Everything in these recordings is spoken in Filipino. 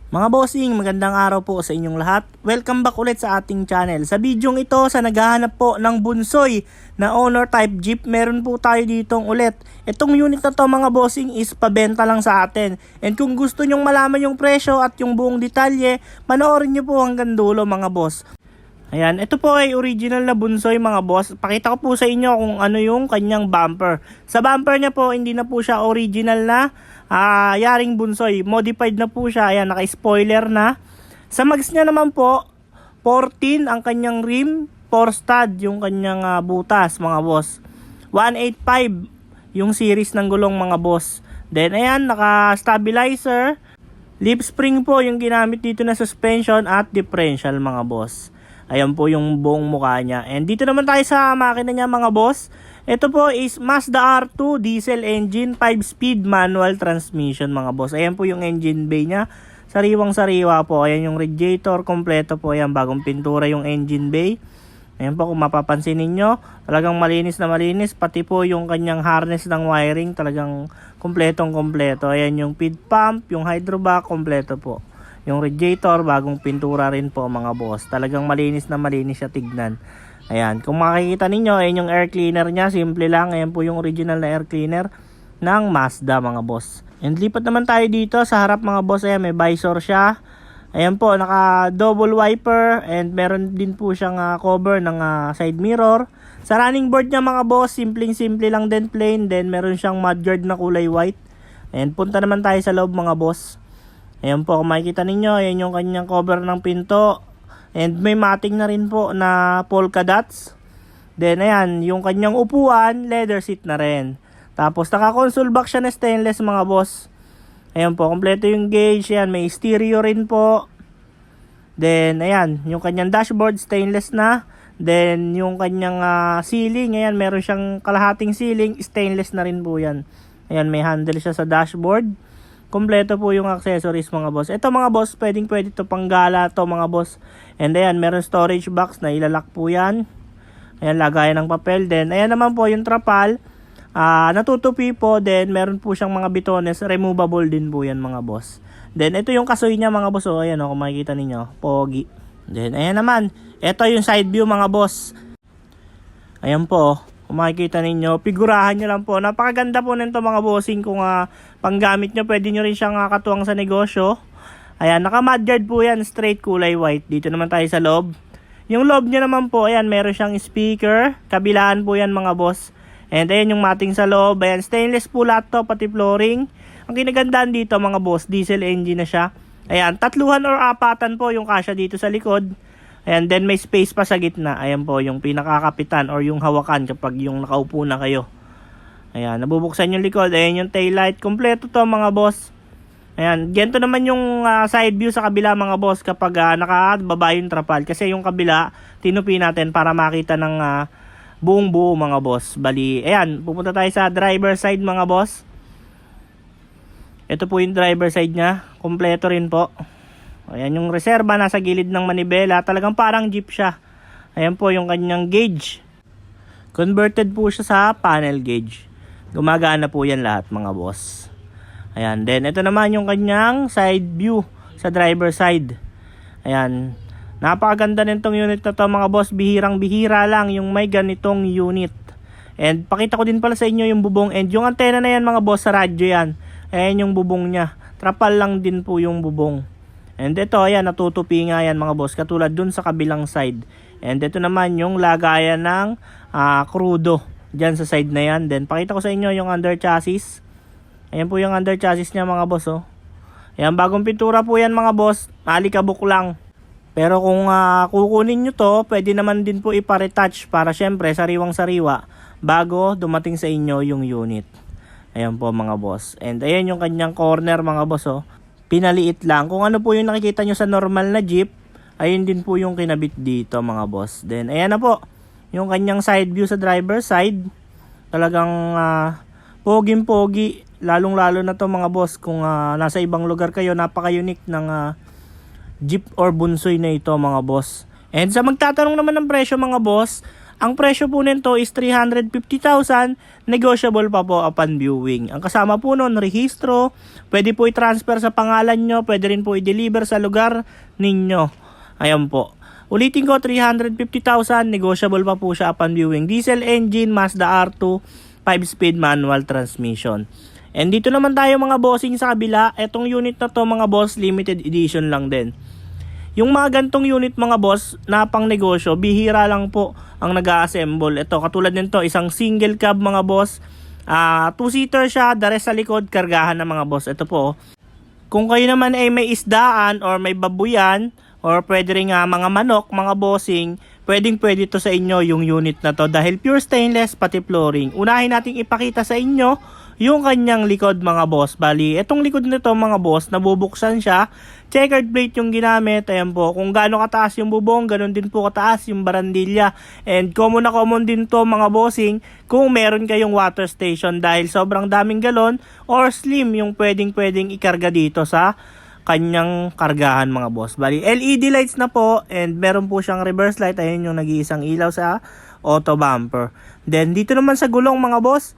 Mga bossing, magandang araw po sa inyong lahat. Welcome back ulit sa ating channel. Sa bidyong ito, sa naghahanap po ng bunsoy na owner type Jeep, meron po tayo ditong ulit. Itong unit na to mga bossing is pabenta lang sa atin. And kung gusto nyong malaman yung presyo at yung buong detalye, panoorin nyo po hanggang dulo mga boss. Ayan, ito po ay original na bunsoy mga boss. Pakita ko po sa inyo kung ano yung kanyang bumper. Sa bumper niya po, hindi na po siya original na yaring bunsoy. Modified na po siya. Ayan, naka-spoiler na. Sa mags niya naman po, 14 ang kanyang rim, 4 stud yung kanyang butas mga boss. 185 yung series ng gulong mga boss. Then ayan, naka-stabilizer. Leaf spring po yung ginamit dito na suspension at differential mga boss. Ayan po yung buong mukha niya. And dito naman tayo sa makina niya mga boss. Ito po is Mazda R2 diesel engine, 5-speed manual transmission mga boss. Ayan po yung engine bay niya. Sariwang sariwa po. Ayan yung radiator, kompleto po. Ayan, bagong pintura yung engine bay. Ayan po kung mapapansin ninyo. Talagang malinis na malinis. Pati po yung kanyang harness ng wiring. Talagang kompletong kompleto. Ayan yung feed pump, yung hydrovac, kompleto po. Yung radiator, bagong pintura rin po mga boss. Talagang malinis na malinis siya tignan. Ayan, kung makikita ninyo, ayan yung air cleaner niya. Simple lang, ayan po yung original na air cleaner ng Mazda mga boss. And lipat naman tayo dito sa harap mga boss. Ayan, may visor siya. Ayan po, naka double wiper. And meron din po siyang cover ng side mirror. Sa running board niya mga boss, simple lang din, plain. Then meron siyang mudguard na kulay white. And punta naman tayo sa loob mga boss. Ayan po, kung makikita ninyo, ayan yung kanyang cover ng pinto. And may mating na rin po na polka dots. Then ayan, yung kanyang upuan, leather seat na rin. Tapos naka-console box siya na stainless mga boss. Ayan po, kompleto yung gauge. Ayan, may stereo rin po. Then ayan, yung kanyang dashboard stainless na. Then yung kanyang ceiling, ayan, meron siyang kalahating ceiling, stainless na rin po yan. Ayan, may handle siya sa dashboard. Kompleto po yung accessories mga boss. Ito mga boss, pwede to panggala to mga boss. And ayan, meron storage box na ilalak po yan. Ayan, lagayan ng papel. Then ayan naman po yung trapal. Natutupi po. Then meron po siyang mga bitones. Removable din po yan mga boss. Then ito yung kasoy niya mga boss. O ayan o, kung makikita ninyo. Pogi. Then ayan naman. Ito yung side view mga boss. Ayan po. Kung makikita ninyo, figurahan nyo lang po. Napakaganda po nito mga bossing. Kung panggamit nyo, pwede nyo rin siyang katuwang sa negosyo. Ayan, naka-mudguard po yan, straight kulay white. Dito naman tayo sa loob. Yung loob nyo naman po, ayan, meron siyang speaker. Kabilaan po yan mga boss. And ayan yung mating sa loob. Ayan, stainless po lahat to, pati flooring. Ang kinagandaan dito mga boss, diesel engine na siya. Ayan, 3 or 4 po yung kasya dito sa likod. And then may space pa sa gitna. Ayan po yung pinakakapitan or yung hawakan kapag yung nakaupo na kayo. Ayan, nabubuksan yung likod. Ayan yung taillight. Kompleto to mga boss. Ayan, ganito naman yung side view sa kabila mga boss kapag nakababa yung trapal. Kasi yung kabila, tinupi natin para makita ng buong buo mga boss. Bali, ayan, pupunta tayo sa driver side mga boss. Ito po yung driver side nya. Kompleto rin po. Ayan yung reserva, nasa gilid ng manibela. Talagang parang jeep siya. Ayan po yung kanyang gauge. Converted po siya sa panel gauge. Gumagana po yan lahat mga boss. Ayan, then ito naman yung kanyang side view sa driver side. Ayan, napakaganda nitong unit na to mga boss. Bihirang bihira lang yung may ganitong unit. And pakita ko din pala sa inyo yung bubong. And yung antena na yan mga boss, sa radyo yan. Ayan yung bubong nya. Trapal lang din po yung bubong. And ito, ayan, natutupi nga yan mga boss, katulad dun sa kabilang side. And ito naman yung lagayan ng krudo dyan sa side na yan. Then pakita ko sa inyo yung under chassis. Ayan po yung under chassis niya mga boss. Oh. Ayan, bagong pintura po yan mga boss, alikabok lang. Pero kung kukunin nyo to, pwede naman din po ipa-retouch para syempre sariwang sariwa bago dumating sa inyo yung unit. Ayan po mga boss. And ayan yung kanyang corner mga boss. Oh. Pinaliit lang. Kung ano po yung nakikita nyo sa normal na jeep, ayun din po yung kinabit dito mga boss. Then ayan na po yung kanyang side view sa driver side. Talagang poging-pogi. Lalong-lalo na to mga boss kung nasa ibang lugar kayo. Napaka-unique ng jeep or bunsoy na ito mga boss. And sa magtatanong naman ng presyo mga boss, Ang presyo po nito is 350,000, negotiable pa po upon viewing. Ang kasama po nun, rehistro, pwede po i-transfer sa pangalan nyo, pwede rin po i-deliver sa lugar ninyo. Ayan po. Ulitin ko, 350,000, negotiable pa po siya upon viewing. Diesel engine, Mazda R2, 5-speed manual transmission. And dito naman tayo mga bossing sa kabila. Etong unit na to mga boss, limited edition lang din. Yung mga gantong unit mga boss na pang negosyo, bihira lang po ang nag-a-assemble. Ito, katulad nito, isang single cab mga boss. 2-seater siya, the rest sa likod, kargahan ng mga boss. Ito po. Kung kayo naman ay may isdaan or may babuyan, or pwede rin mga manok, mga bossing, pwede to sa inyo yung unit na to dahil pure stainless pati flooring. Unahin nating ipakita sa inyo yung kanyang likod mga boss. Bali, itong likod nito mga boss, nabubuksan siya. Checkered plate yung ginamit. Ayan po, kung gaano kataas yung bubong, ganun din po kataas yung barandilya. And common na common din to mga bossing kung meron kayong water station dahil sobrang daming galon or slim yung pwedeng ikarga dito sa kanyang kargahan mga boss. Bali, LED lights na po and meron po siyang reverse light. Ayun yung nag-iisang ilaw sa auto bumper. Then dito naman sa gulong mga boss,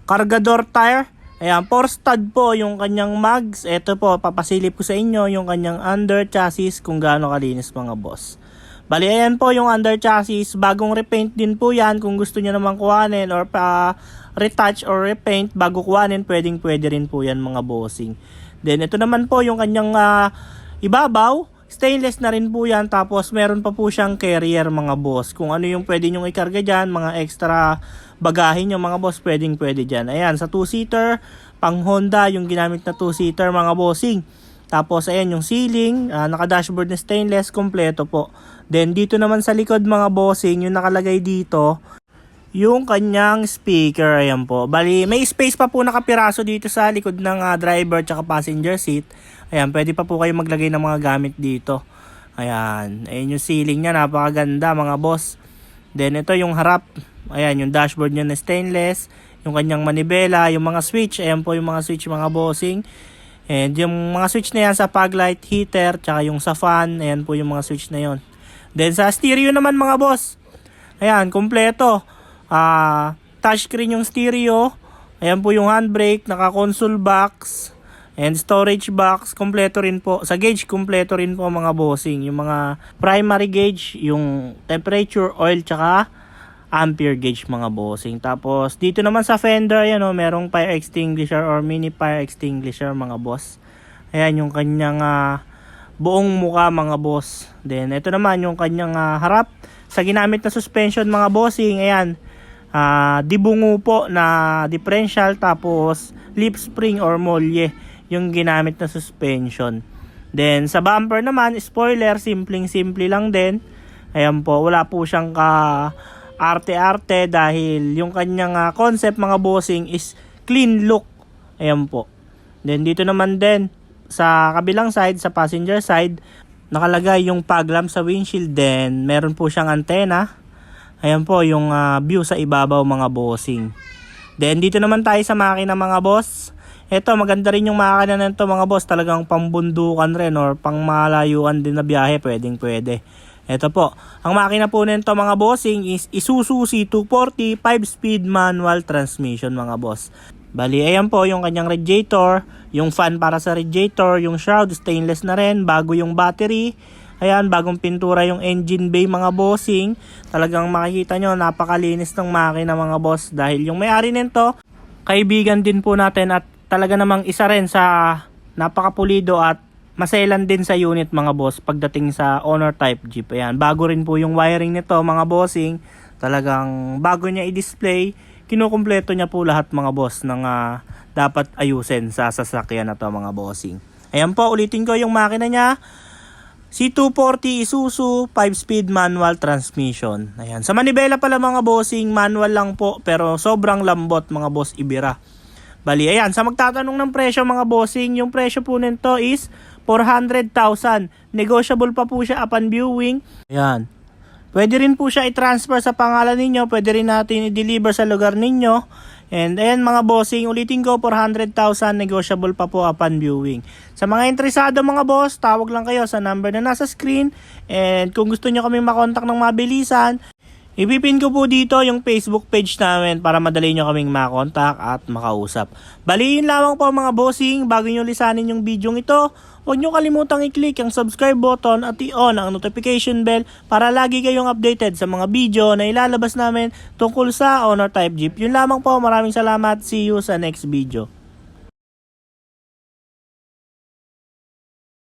cargador tire. Ayan, 4 stud po yung kanyang mags. Ito po, papasilip ko sa inyo yung kanyang under chassis kung gaano kalinis mga boss. Bali, ayan po yung under chassis. Bagong repaint din po yan. Kung gusto nyo naman kuhanin or retouch or repaint bago kuhanin, pwede rin po yan mga bossing. Then, ito naman po yung kanyang ibabaw. Stainless na rin po yan. Tapos, meron pa po siyang carrier mga boss. Kung ano yung pwede nyong ikarga dyan, mga extra bagahin nyo mga boss, pwede dyan. Ayan, sa 2-seater, pang Honda, yung ginamit na 2-seater mga bossing. Tapos, ayan yung ceiling, naka-dashboard na stainless, kompleto po. Then, dito naman sa likod mga bossing, yung nakalagay dito, yung kanyang speaker, ayan po. Bali, may space pa po nakapiraso dito sa likod ng driver tsaka passenger seat. Ayan, pwede pa po kayo maglagay ng mga gamit dito. Ayan, ayan yung ceiling niya, napakaganda mga boss. Then, ito yung harap. Ayan, yung dashboard niya na stainless. Yung kanyang manibela, yung mga switch. Ayan po yung mga switch mga bossing. And yung mga switch na yan sa fog light, heater, tsaka yung sa fan. Ayan po yung mga switch na yon. Then, sa stereo naman mga boss. Ayan, kompleto. Touchscreen yung stereo. Ayan po yung handbrake, naka-console box, and storage box, kompleto rin po. Sa gauge, kompleto rin po mga bossing. Yung mga primary gauge, yung temperature, oil, tsaka ampere gauge mga bossing. Tapos, dito naman sa fender, ayan o, merong fire extinguisher or mini fire extinguisher mga boss. Ayan yung kanyang buong muka mga boss. Then, ito naman yung kanyang harap. Sa ginamit na suspension mga bossing, ayan, dibungo po na differential, tapos lip spring or molye yung ginamit na suspension. Then sa bumper naman, spoiler, simple lang din. Ayan po, wala po siyang arte-arte dahil yung kanyang concept mga bossing is clean look. Ayan po. Then dito naman din sa kabilang side, sa passenger side, nakalagay yung fog lamp sa windshield. Then meron po siyang antena. Ayan po yung view sa ibabaw mga bossing. Then dito naman tayo sa makina mga boss. Ito, maganda rin yung makina nito mga boss. Talagang pambundukan rin or pang malayuan din na biyahe. Pwede. Ito po. Ang makina po nito mga bossing is Isuzu C240 5-speed manual transmission mga boss. Bali, ayan po yung kanyang radiator. Yung fan para sa radiator. Yung shroud stainless na rin. Bago yung battery. Ayan, bagong pintura yung engine bay mga bossing. Talagang makikita nyo, napakalinis ng makina mga boss. Dahil yung may-ari nito, kaibigan din po natin at talaga namang isa rin sa napakapulido at maselan din sa unit mga boss pagdating sa Honor type Jeep. Ayan, bago rin po yung wiring nito mga bossing. Talagang bago niya i-display, kinukumpleto niya po lahat mga boss ng dapat ayusin sa sasakyan na to mga bossing. Ayan po, ulitin ko yung makina niya. C240 Isuzu 5-speed manual transmission. Ayan. Sa manibela pala mga bossing, manual lang po pero sobrang lambot mga boss, ibira. Bali, ayan. Sa magtatanong ng presyo mga bossing, yung presyo po nito is 400,000. Negotiable pa po siya upon viewing. Ayan. Pwede rin po siya i-transfer sa pangalan ninyo. Pwede rin natin i-deliver sa lugar ninyo. And ayan mga bossing, ulitin ko, 400,000, negotiable pa po upon viewing. Sa mga interesado mga boss, tawag lang kayo sa number na nasa screen. And kung gusto nyo kaming makontak ng mabilisan, Ipipin ko po dito yung Facebook page namin para madali nyo kaming makontak at makausap. Bali yun lamang po mga bossing, bago nyo lisanin yung video ito, huwag nyo kalimutang i-click ang subscribe button at i-on ang notification bell para lagi kayong updated sa mga video na ilalabas namin tungkol sa Honor Type Jeep. Yun lamang po, maraming salamat, see you sa next video.